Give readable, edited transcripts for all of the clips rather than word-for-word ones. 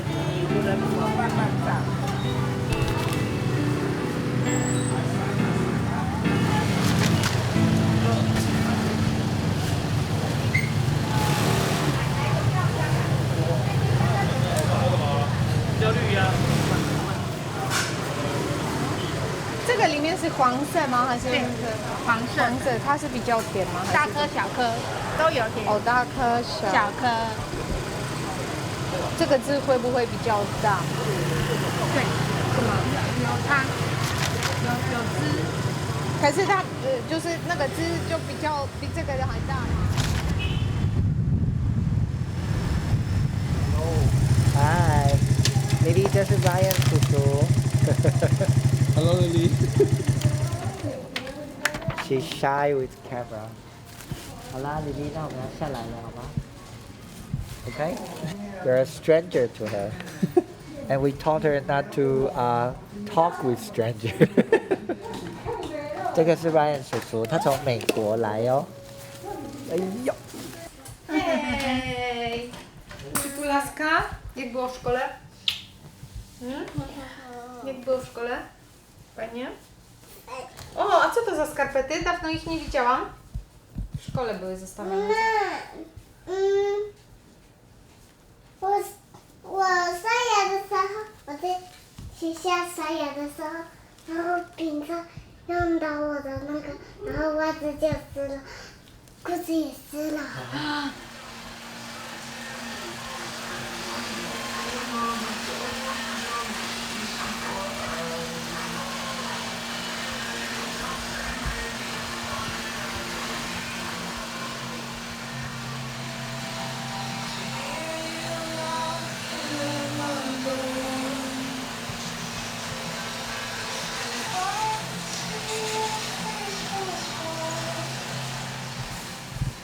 米糊的锅慢慢炸。这个里面是黄色吗？还是黄色？黄色，它是比较甜吗？大颗小颗都有甜。哦，大颗小颗。这个字会不会比较大？对，是吗？有汤，有汁。可是它就是那个汁就比这个还大吗？Hi, Lili， 这是 Ryan 叔叔。Hello, Lili. She's shy with camera. 好啦，Lili，那我们要下来了，好吗？Okay? You're a stranger to her. And we taught her not to talk with strangers. 这个是 Ryan 叔叔，他从美国来哦。哎呦。Hej! Przytulaska? Jak było w szkole? Jak było w szkole? Fajnie? O, a co to za skarpety? Dawno ich nie widziałam. W szkole były zostawione. 我刷牙的时候，我在学校刷牙的时候，然后瓶子用到我的那个，然后袜子就湿了，裤子也湿了。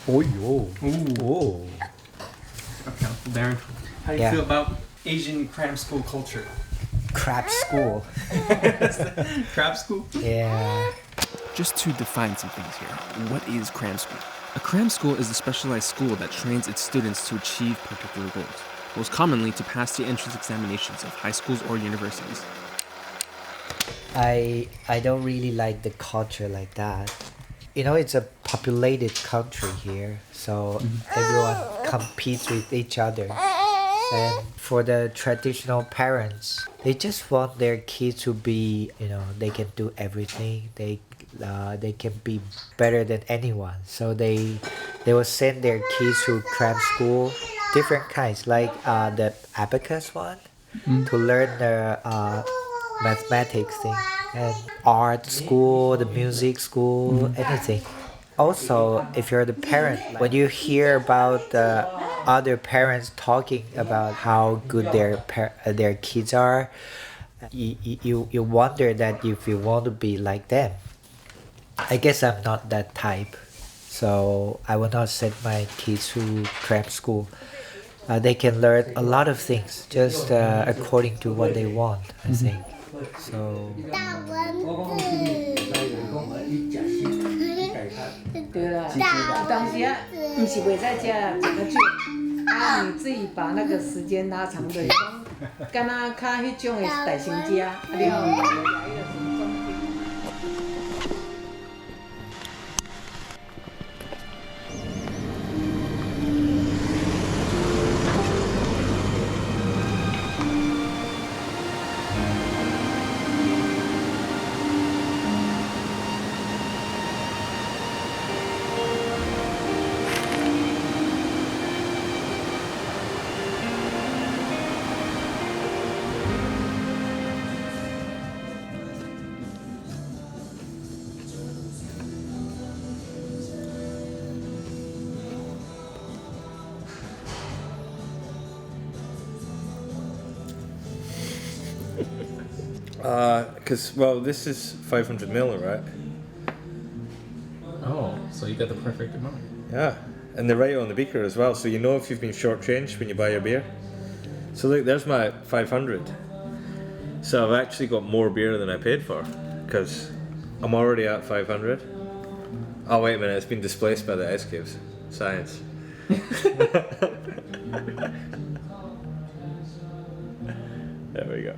Oh, yo. Ooh. Okay, Darren, how do you feel about Asian cram school culture? Crap school. Crab school? Yeah. Just to define some things here, what is cram school? A cram school is a specialized school that trains its students to achieve particular goals, most commonly to pass the entrance examinations of high schools or universities. I don't really like the culture like that. You know, it's a populated country here, so everyone competes with each other. And for the traditional parents, they just want their kids to be, you know, they can do everything. They can be better than anyone. So they will send their kids to cram school, different kinds, like the abacus one, to learn the mathematics thing, and art school, the music school, anything. Also, if you're the parent, when you hear about the other parents talking about how good their kids are, you wonder that if you want to be like them. I guess I'm not that type, so I will not send my kids to cram school. They can learn a lot of things just according to what they want, I think. So. 大蚊子。对啦，当时啊，不是袂使食啊，食个少，啊，你自己把那个时间拉长的，敢若较迄种的大成者，啊，然后来了什么中间。Because, well, this is 500 ml, right? Oh, so you got the perfect amount. Yeah, and they're right on the beaker as well, so you know if you've been shortchanged when you buy your beer. So look, there's my 500. So I've actually got more beer than I paid for, because I'm already at 500. Oh wait a minute, it's been displaced by the ice cubes. Science. There we go.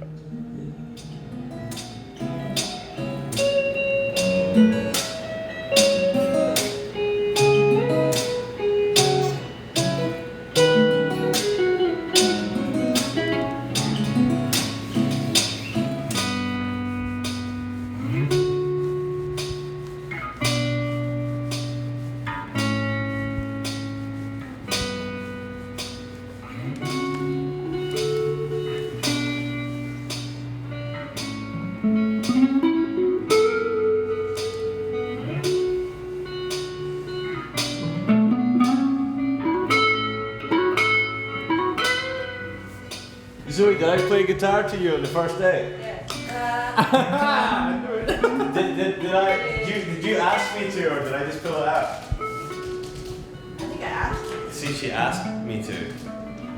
Zoe, did I play guitar to you on the first day? Yeah. Did you ask me to, or did I just pull it out? I think I asked you. See, she asked me to.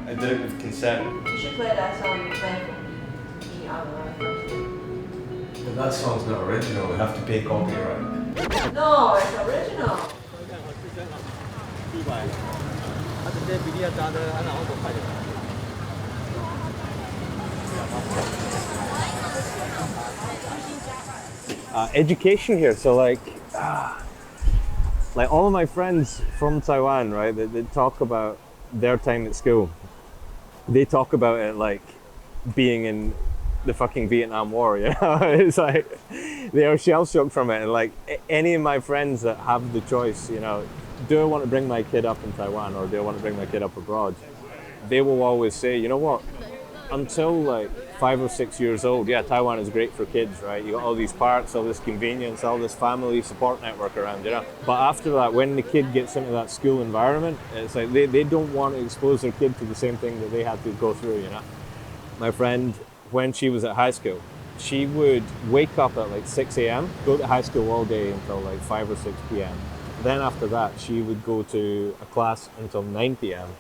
I did it with consent. You should play that song you played for me. But that song's not original. We have to pay copyright. No, it's original. Education here, so like all of my friends from Taiwan, right, they talk about their time at school. They talk about it like being in the fucking Vietnam War, you know? It's like they are shell shocked from it. And like any of my friends that have the choice, you know, do I want to bring my kid up in Taiwan or do I want to bring my kid up abroad? They will always say, you know what, until like 5 or 6 years old, yeah, Taiwan is great for kids, right? You got all these parks, all this convenience, all this family support network around, you know? But after that, when the kid gets into that school environment, it's like they don't want to expose their kid to the same thing that they had to go through, you know? My friend, when she was at high school, she would wake up at like 6 a.m., go to high school all day until like 5 or 6 p.m. Then after that, she would go to a class until 9 p.m.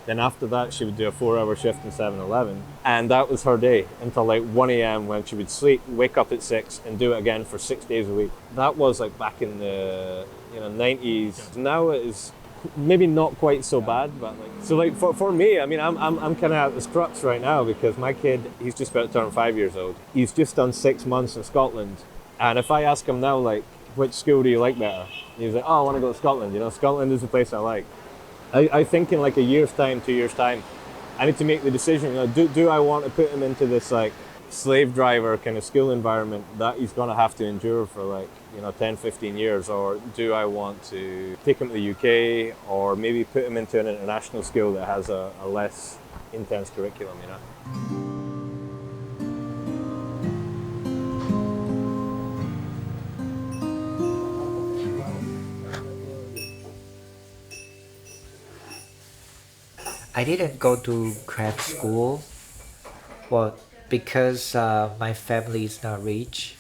Then after that, she would do a 4-hour shift in 7-Eleven. And that was her day until like 1 a.m. when she would sleep, wake up at 6 and do it again for 6 days a week. That was like back in the 90s. Now it is maybe not quite so bad, but like, so like for me, I mean, I'm kind of at this crux right now because my kid, he's just about to turn 5 years old. He's just done 6 months in Scotland. And if I ask him now, like, which school do you like better? He's like, oh, I want to go to Scotland. You know, Scotland is the place I like. I think in like a year's time, 2 years' time, I need to make the decision, you know, do I want to put him into this like slave driver kind of school environment that he's going to have to endure for like, 10, 15 years, or do I want to take him to the UK or maybe put him into an international school that has a less intense curriculum, you know? I didn't go to craft school, well, because my family is not rich.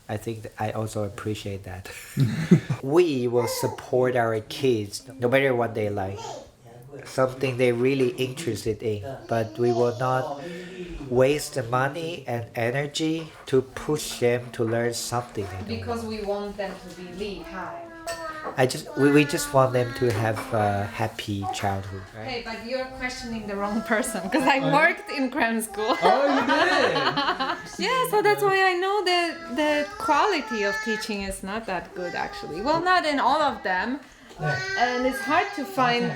I think that I also appreciate that. We will support our kids no matter what they like, something they're really interested in, but we will not waste the money and energy to push them to learn something they don't Because know. we want them to be Lihai. We just want them to have a happy childhood, right? Hey, but you're questioning the wrong person because I worked in Cram school. Oh, you did? Yeah, so that's why I know that the quality of teaching is not that good actually. Well, not in all of them. And it's hard to find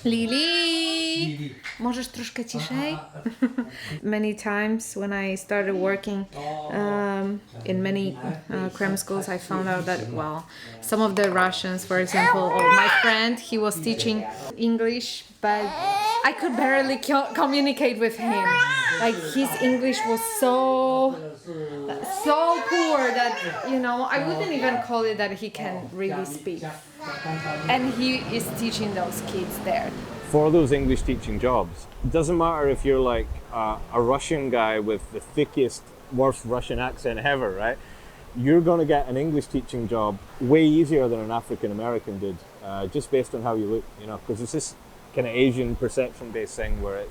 Lili. Możesz troszkę ciszej? Many times when I started working in many cram schools, I found out that, well, some of the Russians, for example, or my friend, he was teaching English, but I could barely communicate with him. Like, his English was so poor that, I wouldn't even call it that he can really speak. And he is teaching those kids there. For those English teaching jobs, it doesn't matter if you're like a Russian guy with the thickest, worst Russian accent ever, right? You're going to get an English teaching job way easier than an African American did, just based on how you look, because it's this kind of Asian perception-based thing where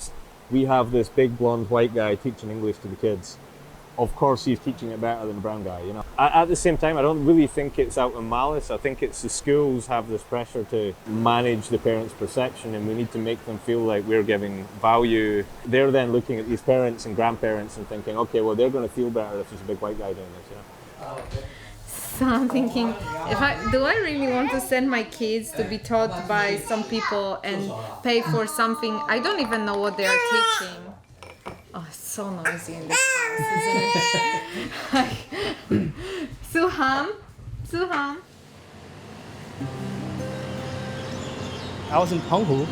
we have this big blonde white guy teaching English to the kids. Of course, he's teaching it better than a brown guy, at the same time, I don't really think it's out of malice. I think it's the schools have this pressure to manage the parents' perception, and we need to make them feel like we're giving value. They're then looking at these parents and grandparents and thinking, okay, well, they're going to feel better if there's a big white guy doing this. So I'm thinking, do I really want to send my kids to be taught by some people and pay for something I don't even know what they are teaching? Oh, it's so noisy in this house, isn't it? Suham. I was in Penghu.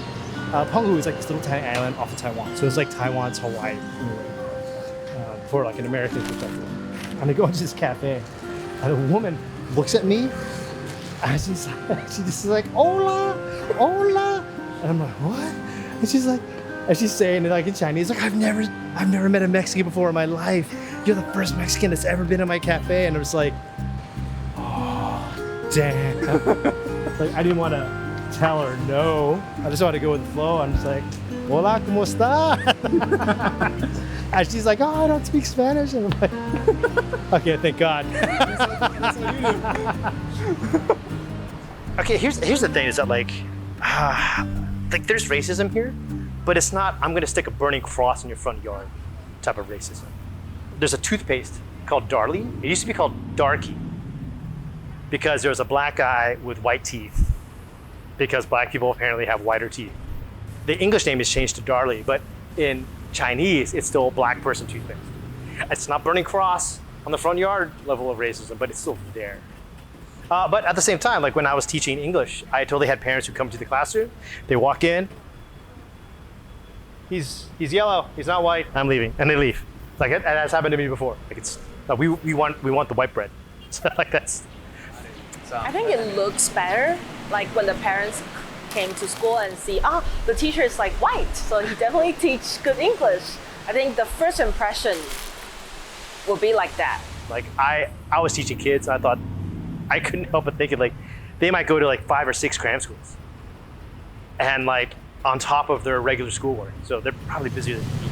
Penghu is like this little tiny island off of Taiwan. So it's like Taiwan to Hawaii, for like an American perspective. And I go into this cafe, and a woman looks at me, and she just is like, "Hola, hola," and I'm like, "What?" And she's saying it like in Chinese, like, "I've never met a Mexican before in my life. You're the first Mexican that's ever been in my cafe," and I was like, "Oh, damn!" Like I didn't want to tell her no. I just wanted to go with the flow. I'm just like, "Hola, cómo está?" And she's like, "Oh, I don't speak Spanish," and I'm like, "Okay, thank God." Okay, here's the thing: is that like there's racism here, but it's not. I'm gonna stick a burning cross in your front yard type of racism. There's a toothpaste called Darlie. It used to be called Darky because there was a black guy with white teeth, because black people apparently have whiter teeth. The English name is changed to Darlie, but in Chinese, it's still a black person toothpaste. It's not burning cross on the front yard level of racism, but it's still there. But at the same time, like when I was teaching English, I totally had parents who come to the classroom. They walk in. He's yellow. He's not white. I'm leaving, and they leave. Like that's happened to me before. Like it's we want the white bread. So like that's. I think it looks better, like when the parents came to school and see, the teacher is like white, so he definitely teach good English. I think the first impression will be like that. Like I was teaching kids, and I thought I couldn't help but thinking like they might go to like 5 or 6 cram schools, and like on top of their regular schoolwork, so they're probably busier than me.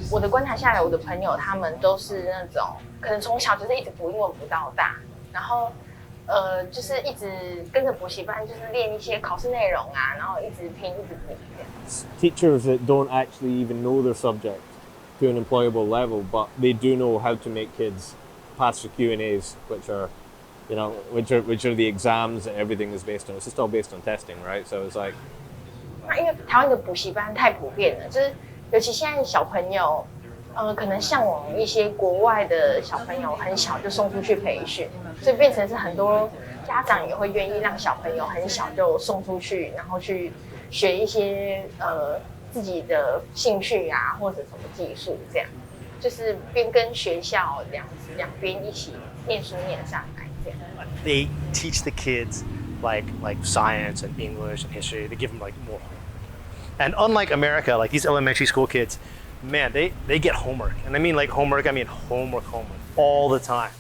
我的观察下来，我的朋友他们都是那种可能从小就是一直补英文补到大，然后就是一直跟着补习班，就是练一些考试内容啊，然后一直拼一直补这样。Teachers that don't actually even know their subject to an employable level, but they do know how to make kids pass the Q&As, which are the exams that everything is based on. It's just all based on testing, right? So it's like. 那因为台湾的补习班太普遍了，就是尤其现在小朋友，可能向往一些国外的小朋友很小就送出去培训，所以变成是很多家长也会愿意让小朋友很小就送出去，然后去学一些自己的兴趣啊或者什么技术，这样就是边跟学校两边一起念书念上来这样。They teach the kids like science and English and history. They give them like more. And unlike America, like these elementary school kids, man, they get homework. And I mean like homework homework all the time.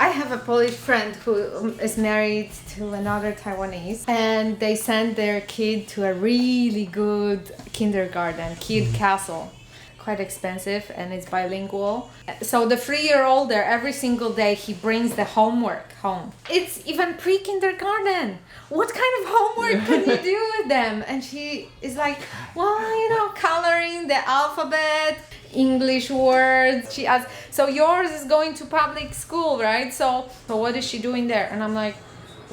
I have a Polish friend who is married to another Taiwanese, and they send their kid to a really good kindergarten, Kid Castle. Quite expensive, and it's bilingual. So the 3-year-old there, every single day he brings the homework home. It's even pre-kindergarten. What kind of homework can you do with them? And she is like, well, coloring the alphabet, English words. She asks, so yours is going to public school, right? So what is she doing there? And I'm like,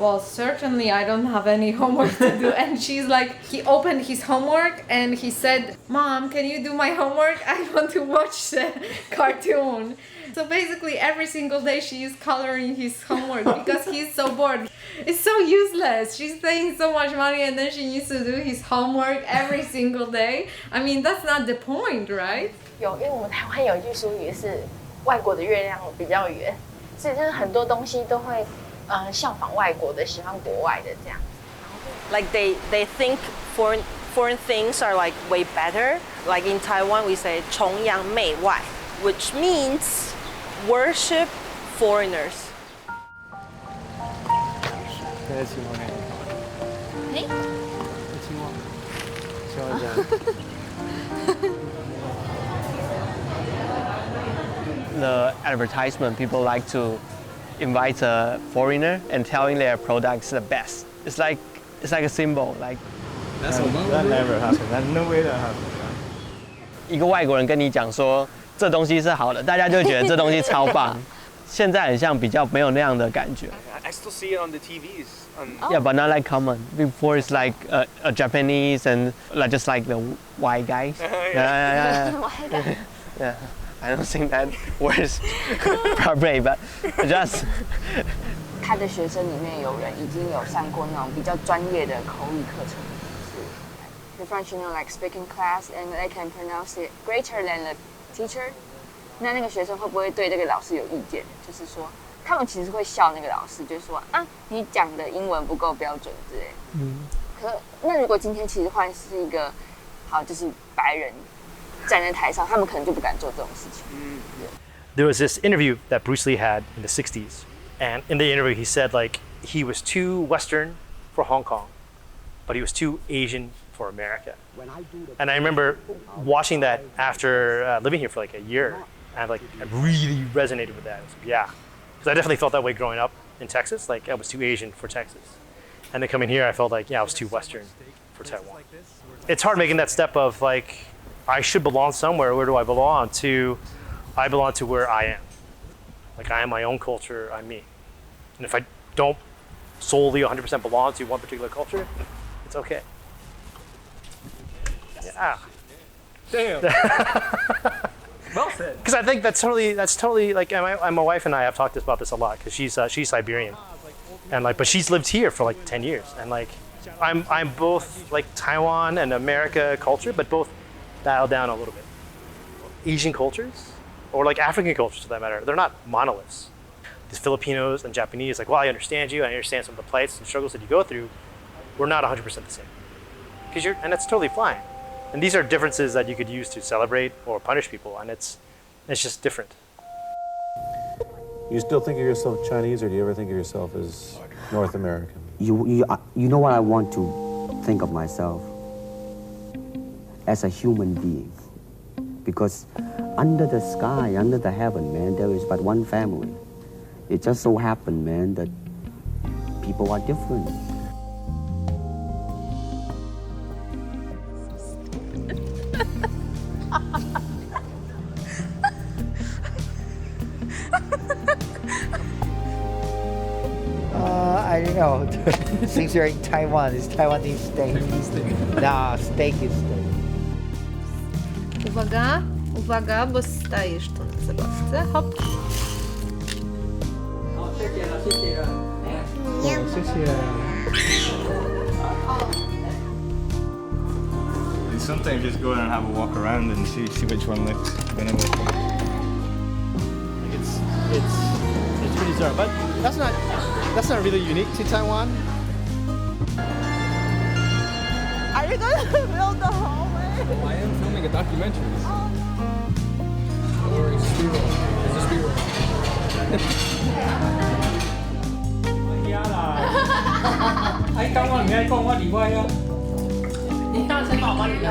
well, certainly I don't have any homework to do. And she's like, he opened his homework and he said, Mom, can you do my homework? I want to watch the cartoon. So basically every single day she is coloring his homework because he's so bored. It's so useless. She's paying so much money and then she needs to do his homework every single day. I mean, that's not the point, right? 有，因为我们台湾有一句俗语是外国的月亮比较圆，所以就是很多东西都会效仿外国的，喜欢国外的这样。Like they think foreign things are like way better. Like in Taiwan we say 崇洋媚外, which means worship foreigners. 这是青蛙呢？哎，青蛙，青蛙家。The advertisement, people like to invite a foreigner and telling their products the best. It's like a symbol. Like that never happened. There's no way that happened. 一个外国人跟你讲说这东西是好的，大家就觉得这东西超棒。现在很像比较没有那样的感觉。I still see it on the TVs. Yeah, but not like common. Before it's like a Japanese and just like the white guys. Yeah. I don't think that words probably, but just. 他的学生里面有人已经有上过那种比较专业的口语课程，是 the French, like speaking class, and they can pronounce it greater than the teacher. 那个学生会不会对这个老师有意见？就是说，他们其实会笑那个老师，就是说啊，你讲的英文不够标准之类。可那如果今天其实换是一个好，就是白人。站在台上，他们可能就不敢做这种事情。There was this interview that Bruce Lee had in the 60s, and in the interview he said like he was too Western for Hong Kong, but he was too Asian for America. And I remember watching that after living here for like a year, and like I really resonated with that. I was like, yeah, because I definitely felt that way growing up in Texas. Like I was too Asian for Texas, and then coming here, I felt like I was too Western for Taiwan. It's hard making that step of like. I should belong somewhere. Where do I belong to? I belong to where I am. Like I am my own culture, I'm me. And if I don't solely 100% belong to one particular culture, it's okay. Yeah. Damn. Well said. Because I think that's totally like, and my wife and I have talked about this a lot because she's Siberian, and like, but she's lived here for like 10 years, and like, I'm both like Taiwan and America culture, but both dial down a little bit. Asian cultures, or like African cultures for that matter, they're not monoliths. These Filipinos and Japanese, like, well, I understand you, I understand some of the plights and struggles that you go through. We're not 100% the same. And that's totally fine. And these are differences that you could use to celebrate or punish people, and it's just different. You still think of yourself Chinese, or do you ever think of yourself as North American? You know what I want to think of myself? As a human being, because under the sky, under the heaven, man, there is but one family. It just so happened, man, that people are different. I don't know. Since you're in Taiwan, it's Taiwanese steak. Nah, steak is steak. Uwaga, bo stajesz tu na zabawce. Hop. Sometimes just go in and have a walk around and see which one looks better. It's pretty bizarre, but that's not really unique to Taiwan. Are you going to build the hallway? I am filming a documentary. Don't worry, it's just B-roll. It's just B-roll. 哎，讲我唔爱讲，我例外啊。你要先把我例外。